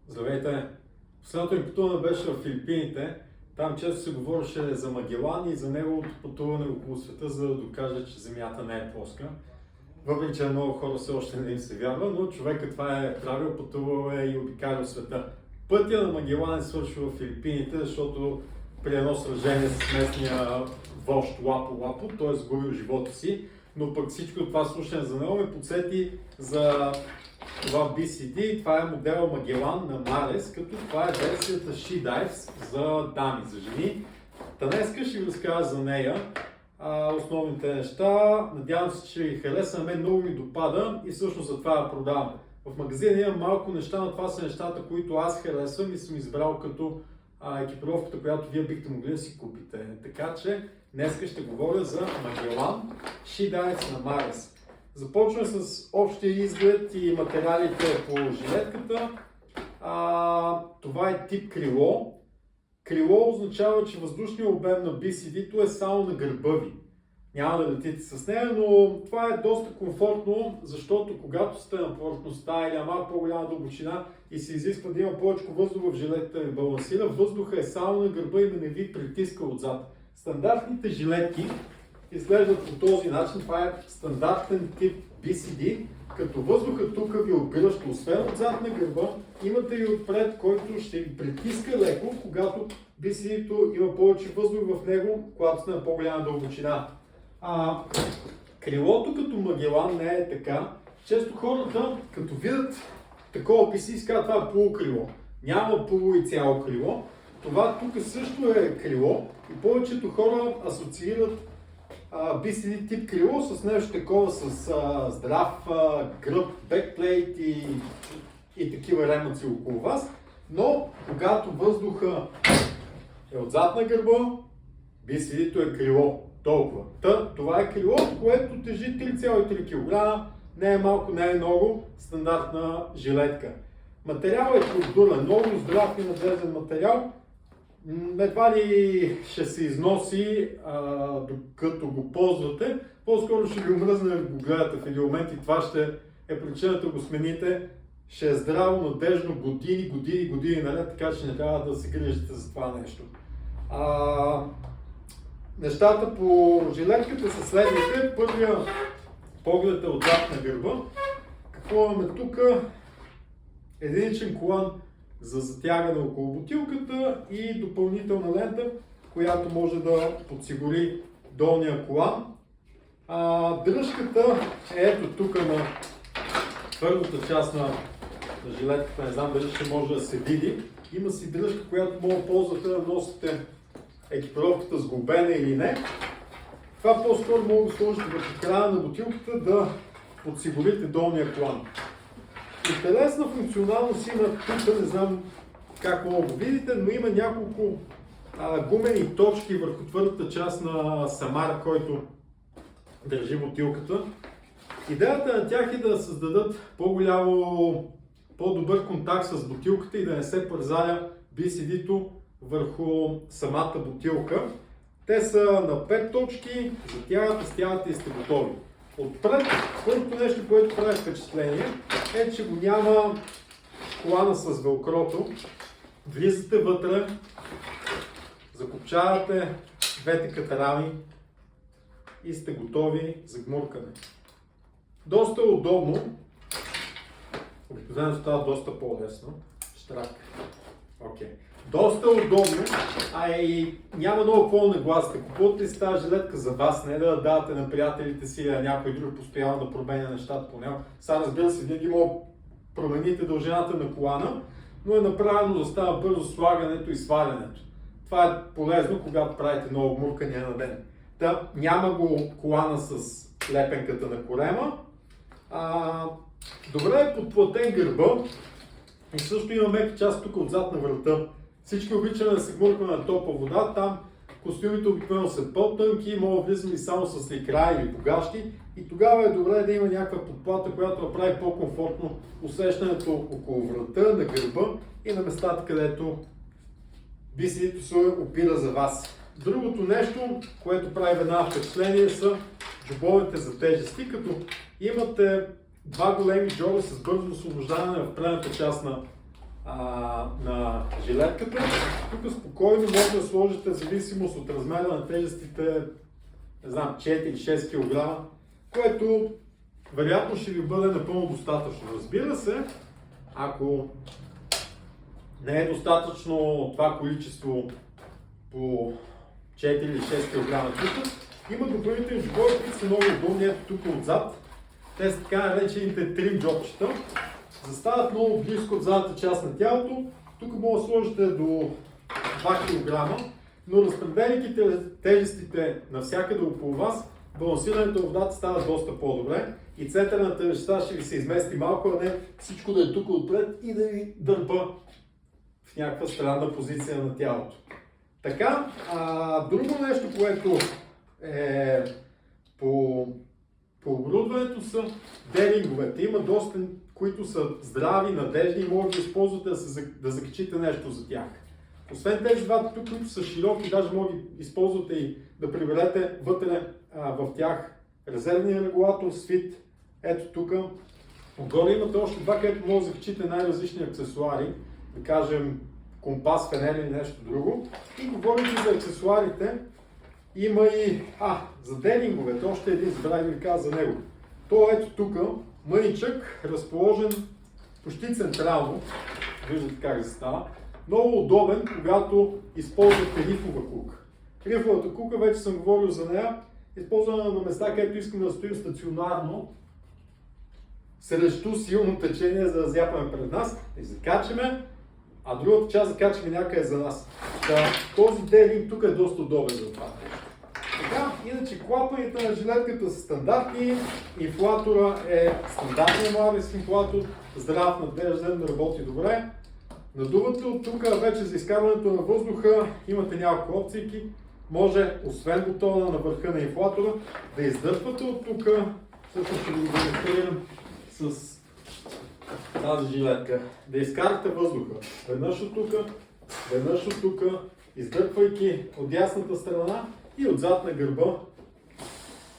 Здравейте! Последното ми пътуване беше в Филипините. Там често се говореше за Магелан и за неговото пътуване около света, за да докаже, че Земята не е плоска. Въпреки че много хора все още не им се вярва, но човекът това е правил, пътувал е и обикалял света. Пътя на Магелан е свършил в Филипините, защото при едно сражение с местния вожд Лапо-Лапо той е сгубил живота си. Но пък всичко това слушане за него ме подсети за това BCD. Това е модела Магелан на Марес, като това е версията She Dives за дами, за жени. Днеска ще ви разкажа за нея, основните неща. Надявам се, че ви хареса, на мен много ми допада и всъщност за това я продавам. В магазина имам малко неща, но това са нещата, които аз харесвам и съм избрал като екипировката, която вие бихте могли да си купите. Така че днеска ще говоря за Магелан She Dives на Марес. Започваме с общия изглед и материалите по жилетката. Това е тип крило. Крило означава, че въздушният обем на BCD-то е само на гърба ви. Няма да летите с нея, но това е доста комфортно, защото когато сте на повърхността или на малко по-голяма дълбочина и се изисква да има повече въздух в жилетката ви балансира, въздуха е само на гърба и да не ви притиска отзад. Стандартните жилетки изглеждат по този начин. Това е стандартен тип BCD, като въздухът тук ви опиращ, освен отзад на гърба, имате и отпред, който ще ви притиска леко, когато BCD-то има повече въздух в него, когато сте на по-голяма дълбочина. Крилото като Магелан не е така. Често хората, като видят такова BCD, си казват, това е полукрило. Няма полу и цяло крило. Това тук също е крило и повечето хора асоциират BCD тип крило с нещо такова, с здрав гръб, бекплейт и такива ремъци около вас. Но когато въздуха е отзад на гърба, BCD-то е крило. Толкова. Това е крило, което тежи 3,3 кг. Не е малко, не е много. Стандартна жилетка. Материалът е продурен, много здрав и надежден материал. Едва ли ще се износи, докато го ползвате. По-скоро ще ви омръзне да го гледате в един момент и това ще е причината да го смените. Ще е здраво, надежно, години наред, така че не трябва да се грижите за това нещо. Нещата по жилетката са следните. Първия поглед е отзад на гърба. Какво имаме тук? Единичен колан за затягане около бутилката и допълнителна лента, която може да подсигури долния колан. Дръжката е ето тук на твърдата част на жилетката. Не знам дали ще може да се види. Има си дръжка, която може да ползвате да носите екипировката сглобена или не. Това по-скоро мога да сложите върху края на бутилката да подсигурите долния колан. Интересна функционалност има тук, не знам как мога да го видите, но има няколко гумени точки върху твърдата част на самара, който държи бутилката. Идеята на тях е да създадат по-добър контакт с бутилката и да не се пързаля BCD-то върху самата бутилка. Те са на 5 точки, затягате, стягате и сте готови. Отпред, първото нещо, което прави впечатление, е, че го няма колана с велкрото. Влизате вътре, закопчавате двете катарами и сте готови за гмуркане. Доста удобно. Обикновено става доста по-лесно. Штрак. Окей. Доста удобно, и няма много какво нагласите. Купувате си тази жилетка за вас, не да давате на приятелите си, а някой друг постоянно да променя нещата по него. Сега, разбира се, винаги може да промените дължината на колана, но е направено да става бързо слагането и свалянето. Това е полезно, когато правите много гмуркания на ден. Няма го колана с лепенката на корема. Добре е подплатен гърба и също има мека част тук отзад на врата. Всички обичаме да се гмуркаме на топла вода, там костюмите обикновено са по-тънки, могат да влизаме само с ликра или погащи и тогава е добре да има някаква подплата, която направи по-комфортно усещането около врата, на гърба и на местата, където BCD-то се опира за вас. Другото нещо, което прави веднага впечатление, са джобовете за тежести, като имате два големи джоба с бързо освобождаване в предната част на на жилетката. Тук спокойно може да сложите, в зависимост от размера на тежестите, не знам, 4-6 кг, което вероятно ще ви бъде напълно достатъчно. Разбира се, ако не е достатъчно това количество по 4 или 6 кг тук, има допълнителни джобове, които са много удобни. Ето тук отзад. Те са така наречените трим джобчета. Застават много близко от задната част на тялото. Тук може да сложите до 2 кг, но разпределяйки тежестите навсякъде около вас, балансирането на водата става доста по-добре и центъра на тежестта ще ви се измести малко, а не всичко да е тук отпред и да ви дърпа в някаква странна позиция на тялото. Така, друго нещо, което е по оборудването са делинговете. Има доста, които са здрави, надежни и може да използвате да закачите нещо за тях. Освен тези двата тук, които са широки, даже може да използвате и да приберете вътре в тях резервния регулатор, свит. Ето тук. Отгоре имате още два, където може да закачите най-различни аксесуари, да кажем компас, фенер или нещо друго. И говорите за аксесуарите, има и за делинговете, още един забравих да ви каза за него. То ето тук, мъничък, разположен почти централно, виждате как става. Много удобен, когато използвате рифова кука. Рифовата кука, вече съм говорил за нея, използвана на места, където искаме да стоим стационарно, срещу силно течение, за да зяпаме пред нас, и закачаме, а другата част закачаме някъде за нас. Този делинг тук е доста удобен за това. Така, иначе клапаните на жилетката са стандартни, инфлатора е стандартен Marley инфлатор, здрав, надежден, работи добре. Надувате от тук вече за изкарването на въздуха, имате няколко опции. Може, освен бутона на върха на инфлатора, да издърпвате от тук, също ще го демонстрирам с тази жилетка, да изкарате въздуха. Веднъж от тук, издърпвайки от дясната страна и отзад на гърба,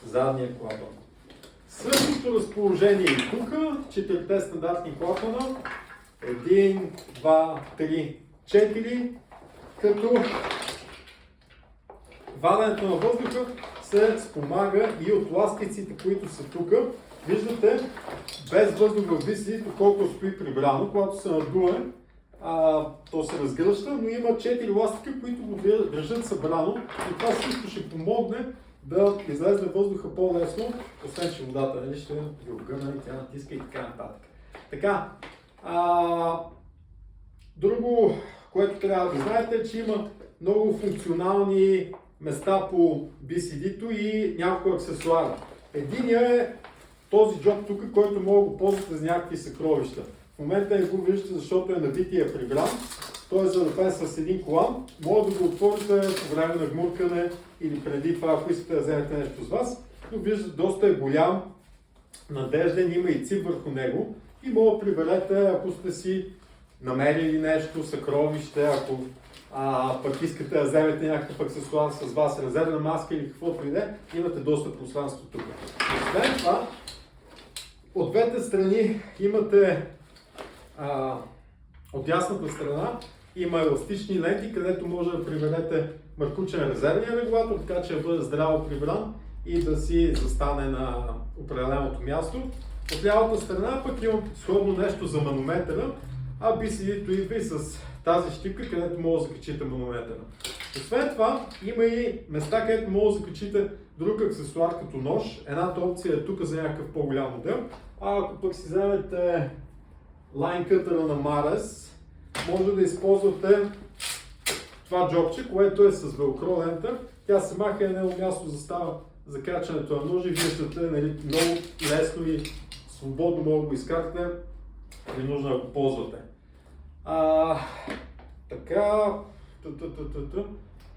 задния клапан. Същото разположение и тук, 4 стандартни клапана, 1, 2, 3, 4, като ваденето на въздуха се спомага и от ластиците, които са тук. Виждате, без въздух в висите, колко стои прибрано, когато се надуе, то се разгръща, но има 4 ластика, които го държат събрано и това също ще помогне да излезе въздуха по-лесно, освен че водата ще ви обгърне, тя натиска и така нататък. Така, друго, което трябва да знаете, е, че има много функционални места по BCD-то и няколко аксесуара. Единият е този джоб тук, който мога да го ползвате за някакви съкровища. В момента не го виждате, защото е набития прибран. Той е залепен с един колан. Може да го отворите по време на гмуркане или преди това, ако искате да вземете нещо с вас. Но виждате, доста е голям, надежден, има и цип върху него. И може да приберете, ако сте си намерили нещо, съкровище, ако пък искате да вземете някакъв аксесуар с вас, резервна маска или каквото и да е, имате доста пространство тук. Освен това, от двете страни имате, от дясната страна има еластични ленти, където може да приберете маркучен резервния регулатор, така че да бъде здраво прибран и да си застане на определеното място. От лявата страна пък имам сходно нещо за манометъра, BCD-то идва и с тази щипка, където може да закачите манометъра. Освен това, има и места, където може да закачите друг аксесуар като нож. Едната опция е тук за някакъв по-голям модел. Ако пък си вземете лайн кътъра на Mares, може да използвате това джобче, което е с велкро лента. Тя се маха, едно място застава за качването на ножи. Виждате, много лесно и свободно може да го изкарате, не нужно да го ползвате. Така,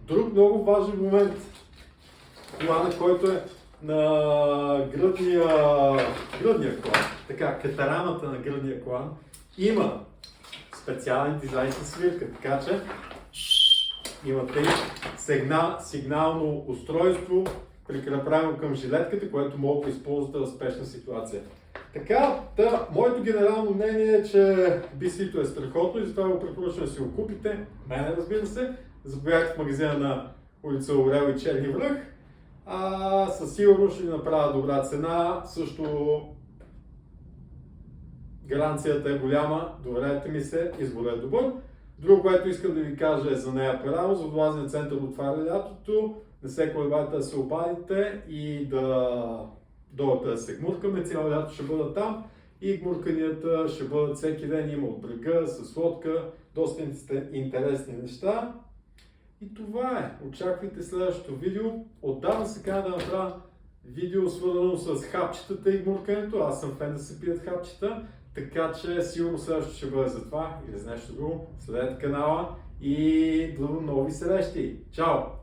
друг много важен момент, колана, който е на гръдния колан, така, катарамата на гръдния колан, има специален дизайн със свирка, така че имате сигнално устройство, прикрепено към жилетката, което може да използвате в спешна ситуация. Така, моето генерално мнение е, че BC-то е страхотно и затова го препоръчвам да си го купите. Мене, разбира се. Заповядайте в магазина на улица Орел и Черни връх. Със сигурност ще ви направя добра цена. Също гаранцията е голяма, доверете ми се, изборът е добър. Друго, което искам да ви кажа е за нея Перао. За Водолазния център отваря лятото. Не се колебайте да се обадите и да дойдете да се гмуркаме. Цяло лято ще бъда там и гмурканията ще бъдат всеки ден. Има от брега, с лодка, доста интересни неща. И това е. Очаквайте следващото видео. Отдавна се казва да направя видео свързано с хапчетата и гмуркането. Аз съм фен да се пият хапчета. Така че сигурно следващото ще бъде за това или за нещо друго. Следете канала и до нови срещи. Чао!